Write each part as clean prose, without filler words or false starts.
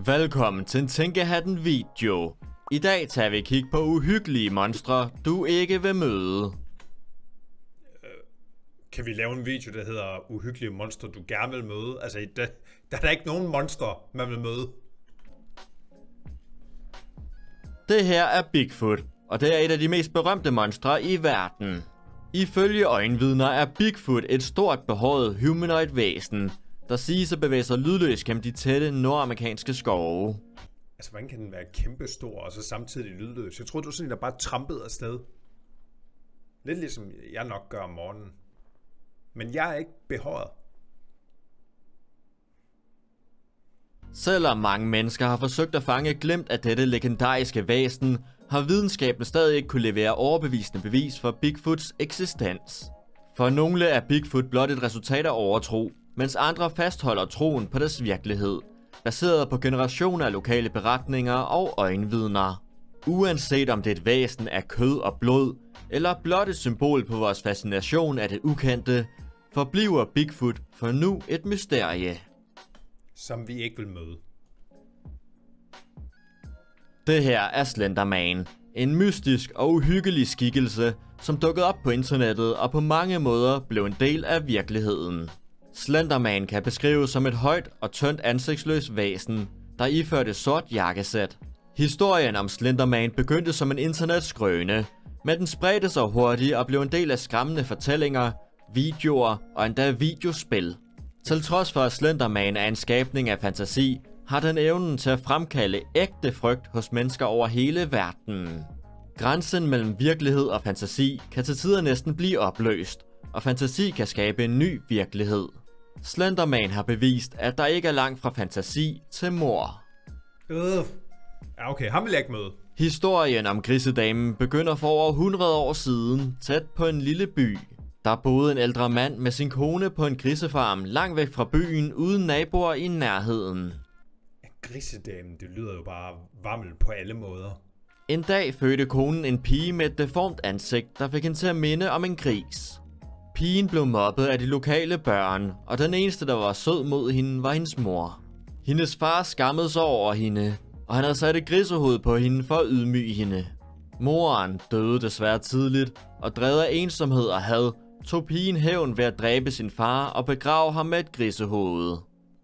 Velkommen til en Tænkehatten video. I dag tager vi kig på uhyggelige monstre, du ikke vil møde. Kan vi lave en video, der hedder uhyggelige monstre, du gerne vil møde? Altså, der er ikke nogen monstre, man vil møde. Det her er Bigfoot, og det er et af de mest berømte monstre i verden. Ifølge øjenvidner er Bigfoot et stort behåret humanoid væsen, der siges at bevæge sig lydløst gennem de tætte nordamerikanske skove. Altså, hvordan kan den være kæmpestor og så samtidig lydløs? Jeg troede, du var sådan en, der bare trampede afsted. Lidt ligesom jeg nok gør om morgenen. Men jeg er ikke behåret. Selvom mange mennesker har forsøgt at fange glimt af dette legendariske væsen, har videnskaben stadig ikke kunne levere overbevisende bevis for Bigfoots eksistens. For nogle er Bigfoot blot et resultat af overtro, mens andre fastholder troen på dets virkelighed, baseret på generationer af lokale beretninger og øjenvidner. Uanset om det er et væsen af kød og blod, eller blot et symbol på vores fascination af det ukendte, forbliver Bigfoot for nu et mysterie, som vi ikke vil møde. Det her er Slender Man, en mystisk og uhyggelig skikkelse, som dukkede op på internettet og på mange måder blev en del af virkeligheden. Slender Man kan beskrives som et højt og tyndt ansigtsløst væsen, der iførte sort jakkesæt. Historien om Slender Man begyndte som en internetskrøne, men den spredte sig hurtigt og blev en del af skræmmende fortællinger, videoer og endda videospil. Til trods for at Slender Man er en skabning af fantasi, har den evnen til at fremkalde ægte frygt hos mennesker over hele verden. Grænsen mellem virkelighed og fantasi kan til tider næsten blive opløst, og fantasi kan skabe en ny virkelighed. Slender Man har bevist, at der ikke er langt fra fantasi til mord. Ja, okay, ham vil jeg ikke møde. Historien om grisedamen begynder for over 100 år siden, tæt på en lille by. Der boede en ældre mand med sin kone på en grisefarm langt væk fra byen, uden naboer i nærheden. Grisedamen, det lyder jo bare varmt på alle måder. En dag fødte konen en pige med et deformt ansigt, der fik hende til at minde om en gris. Pigen blev mobbet af de lokale børn, og den eneste, der var sød mod hende, var hendes mor. Hendes far skammede sig over hende, og han havde sat et grisehoved på hende for at ydmyge hende. Moren døde desværre tidligt, og drevet af ensomhed og had, tog pigen hævn ved at dræbe sin far og begrave ham med et grisehoved.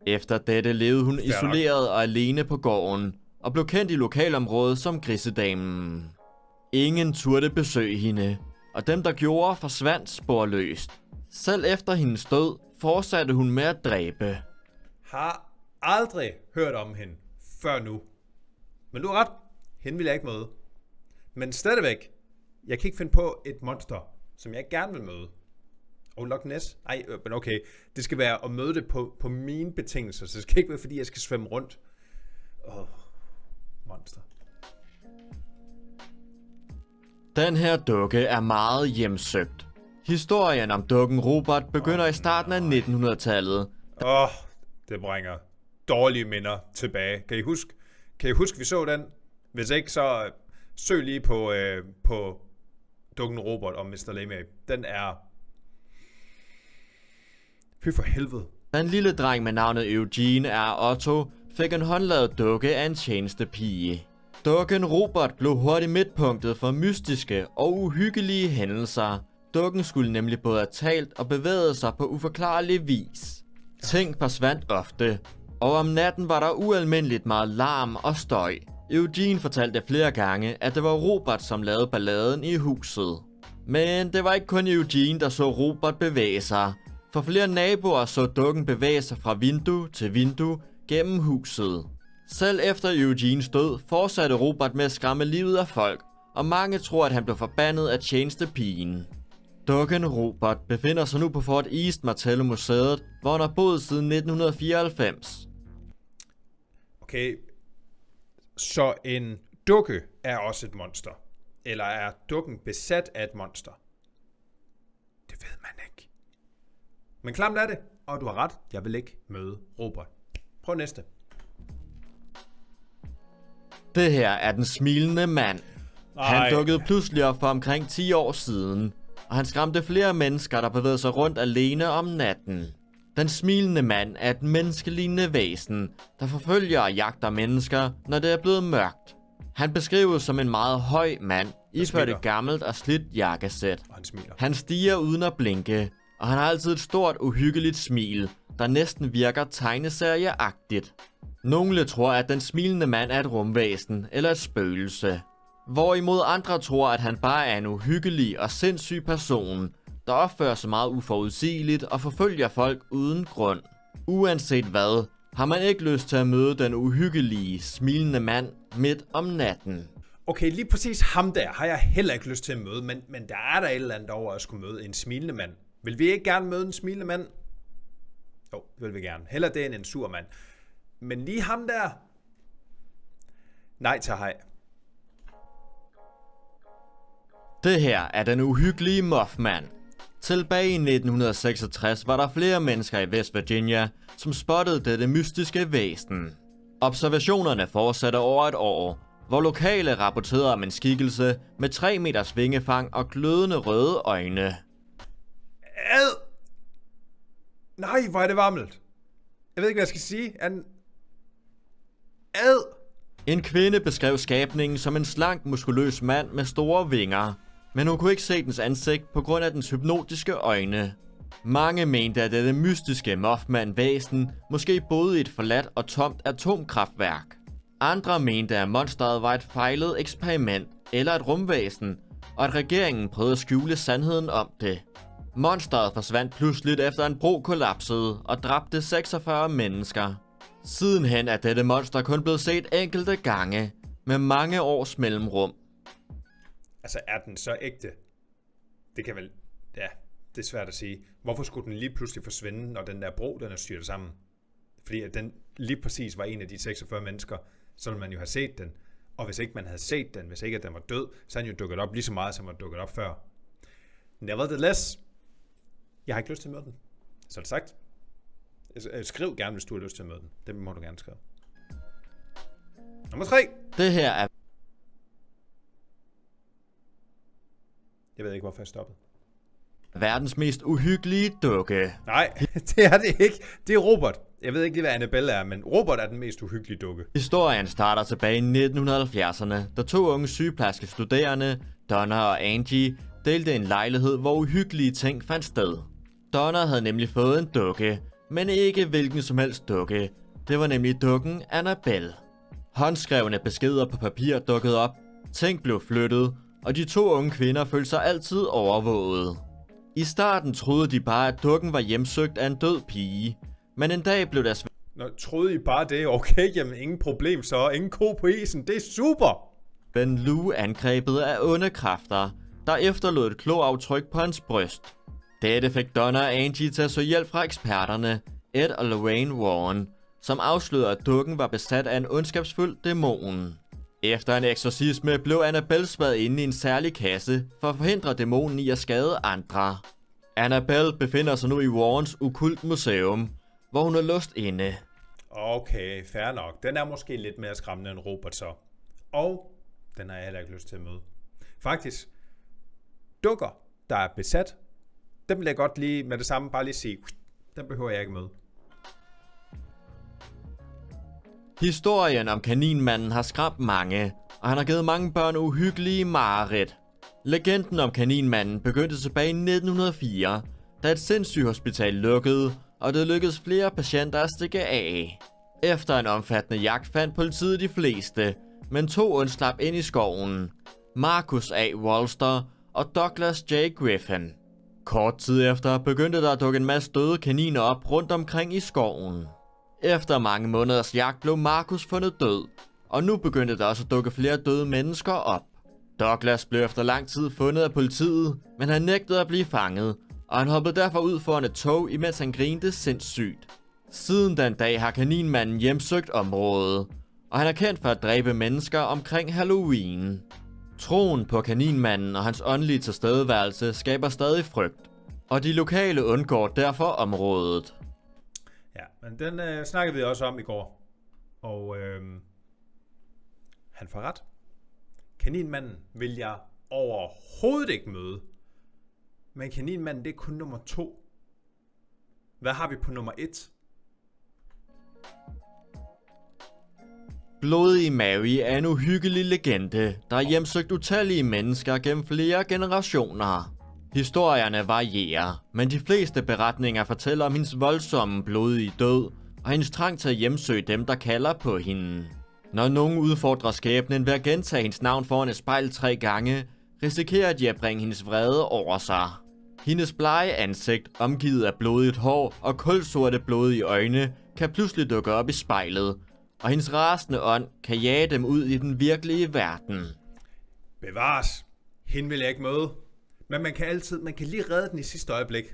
Efter dette levede hun isoleret og alene på gården, og blev kendt i lokalområdet som Grisedamen. Ingen turde besøge hende, og dem der gjorde forsvandt sporløst. Selv efter hendes død fortsatte hun med at dræbe. Har aldrig hørt om hende før nu. Men du har ret, hende vil jeg ikke møde. Men stadigvæk, jeg kan ikke finde på et monster, som jeg gerne vil møde. Og Loch Ness? Ej, men okay. Det skal være at møde det på mine betingelser, så det skal ikke være, fordi jeg skal svømme rundt. Monster. Den her dukke er meget hjemsøgt. Historien om dukken Robert begynder i starten af 1900-tallet. Det bringer dårlige minder tilbage. Kan I huske, vi så den? Hvis ikke, så søg lige på dukken Robert og Mr. Lemay. Den er... Fy for helvede. Den lille dreng med navnet Eugene er Otto fik en håndlavet dukke af en tjenestepige. Dukken Robert blev hurtigt midtpunktet for mystiske og uhyggelige hændelser. Dukken skulle nemlig både have talt og bevæget sig på uforklarlig vis. Ting forsvandt ofte, og om natten var der ualmindeligt meget larm og støj. Eugene fortalte flere gange, at det var Robert, som lavede balladen i huset. Men det var ikke kun Eugene, der så Robert bevæge sig. For flere naboer så dukken bevæge sig fra vindue til vindue gennem huset. Selv efter Eugenes død fortsatte Robert med at skræmme livet af folk, og mange tror, at han blev forbandet af tjenestepigen. Dukken Robert befinder sig nu på Fort East Martello Museet, hvor han har boet siden 1994. Okay, så en dukke er også et monster? Eller er dukken besat af et monster? Det ved man ikke. Men klamt er det, og du har ret, jeg vil ikke møde Robert. Prøv næste. Det her er den smilende mand. Han dukkede pludselig op for omkring 10 år siden, og han skræmte flere mennesker, der bevægede sig rundt alene om natten. Den smilende mand er et menneskelignende væsen, der forfølger og jagter mennesker, når det er blevet mørkt. Han beskrives som en meget høj mand, iført et gammelt og slidt jakkesæt. Han stiger uden at blinke, og han har altid et stort, uhyggeligt smil, der næsten virker tegneserieagtigt. Nogle tror, at den smilende mand er et rumvæsen eller et spøgelse, hvorimod andre tror, at han bare er en uhyggelig og sindssyg person, der opfører sig meget uforudsigeligt og forfølger folk uden grund. Uanset hvad, har man ikke lyst til at møde den uhyggelige, smilende mand midt om natten. Okay, lige præcis ham der har jeg heller ikke lyst til at møde, men der er der et eller andet over at skulle møde en smilende mand. Vil vi ikke gerne møde en smilende mand? Jo, det vil vi gerne. Heller det end en sur mand. Men lige ham der? Nej til hej. Det her er den uhyggelige Mothman. Tilbage i 1966 var der flere mennesker i West Virginia, som spottede dette mystiske væsen. Observationerne fortsatte over et år, hvor lokale rapporterede om en skikkelse med 3 meters vingefang og glødende røde øjne. Ad! Nej, hvor er det varmt. Jeg ved ikke, hvad jeg skal sige. Ad! En kvinde beskrev skabningen som en slank, muskuløs mand med store vinger, men hun kunne ikke se dens ansigt på grund af dens hypnotiske øjne. Mange mente, at dette mystiske Mothman-væsen måske boede i et forladt og tomt atomkraftværk. Andre mente, at monsteret var et fejlet eksperiment eller et rumvæsen, og at regeringen prøvede at skjule sandheden om det. Monsteret forsvandt pludseligt efter en bro kollapsede og dræbte 46 mennesker. Sidenhen er dette monster kun blevet set enkelte gange, med mange års mellemrum. Altså, er den så ægte? Det kan vel... Ja, det er svært at sige. Hvorfor skulle den lige pludselig forsvinde, når den der bro, den er styrtet sammen? Fordi at den lige præcis var en af de 46 mennesker, så ville man jo have set den. Og hvis ikke man havde set den, hvis ikke at den var død, så er den jo dukket op lige så meget, som den dukket op før. Nevertheless, jeg har ikke lyst til at møde den. Så er det sagt. Skriv gerne, hvis du har lyst til at møde den. Det må du gerne skrive. Nummer 3. Det her er... Jeg ved ikke, hvorfor jeg stoppede. verdens mest uhyggelige dukke. Nej, det er det ikke. Det er Robert. Jeg ved ikke lige, hvad Annabelle er, men Robert er den mest uhyggelige dukke. Historien starter tilbage i 1970'erne, da 2 unge sygeplejerske studerende, Donna og Angie, delte en lejlighed, hvor uhyggelige ting fandt sted. Donna havde nemlig fået en dukke, men ikke hvilken som helst dukke. Det var nemlig dukken Annabelle. Håndskrevne beskeder på papir dukkede op, ting blev flyttet, og de 2 unge kvinder følte sig altid overvåget. I starten troede de bare, at dukken var hjemsøgt af en død pige, men en dag blev deres... Nå, troede I bare det? Okay, jamen ingen problem så. Ingen ko på isen. Det er super! ven Lou angrebet af onde kræfter, der efterlod et kloaftryk på hans bryst. Dette fik Donna og Angie til at søge hjælp fra eksperterne, Ed og Lorraine Warren, som afslørede, at dukken var besat af en ondskabsfuld dæmon. Efter en eksorcisme blev Annabelle spadet inde i en særlig kasse for at forhindre dæmonen i at skade andre. Annabelle befinder sig nu i Warrens okkult museum, hvor hun er låst inde. Okay, fair nok. Den er måske lidt mere skræmmende end Robert så. Og den har jeg heller ikke lyst til at møde. Faktisk, dukker, der er besat, dem vil jeg godt lige med det samme bare lige sige, den behøver jeg ikke møde. Historien om kaninmanden har skræmt mange, og han har givet mange børn uhyggelige mareridt. Legenden om kaninmanden begyndte tilbage i 1904, da et sindssygehospital lukkede, og det lykkedes flere patienter at stikke af. Efter en omfattende jagt fandt politiet de fleste, men 2 undslap ind i skoven. Marcus A. Walster og Douglas J. Griffin. Kort tid efter begyndte der at dukke en masse døde kaniner op rundt omkring i skoven. Efter mange måneders jagt blev Marcus fundet død, og nu begyndte der også at dukke flere døde mennesker op. Douglas blev efter lang tid fundet af politiet, men han nægtede at blive fanget, og han hoppede derfor ud foran et tog, imens han grinte sindssygt. Siden den dag har kaninmanden hjemsøgt området, og han er kendt for at dræbe mennesker omkring Halloween. Troen på kaninmanden og hans åndelige tilstedeværelse skaber stadig frygt, og de lokale undgår derfor området. Ja, men den snakkede vi også om i går, og han får ret. Kaninmanden vil jeg overhovedet ikke møde, men kaninmanden det er kun nummer 2. Hvad har vi på nummer 1? Bloody Mary er en uhyggelig legende, der har hjemsøgt utallige mennesker gennem flere generationer. Historierne varierer, men de fleste beretninger fortæller om hendes voldsomme, blodige død, og hendes trang til at hjemsøge dem, der kalder på hende. Når nogen udfordrer skæbnen ved at gentage hendes navn foran et spejl 3 gange, risikerer de at bringe hendes vrede over sig. Hendes blege ansigt, omgivet af blodigt hår og kulsorte blodige øjne, kan pludselig dukke op i spejlet, og hendes rasende ånd kan jage dem ud i den virkelige verden. Bevares. Hende vil jeg ikke møde. Men man kan lige redde den i sidste øjeblik.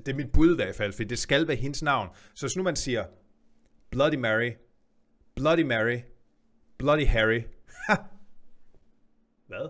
Det er mit bud i hvert fald, for det skal være hendes navn. Så hvis nu man siger Bloody Mary, Bloody Mary, Bloody Harry. Hvad?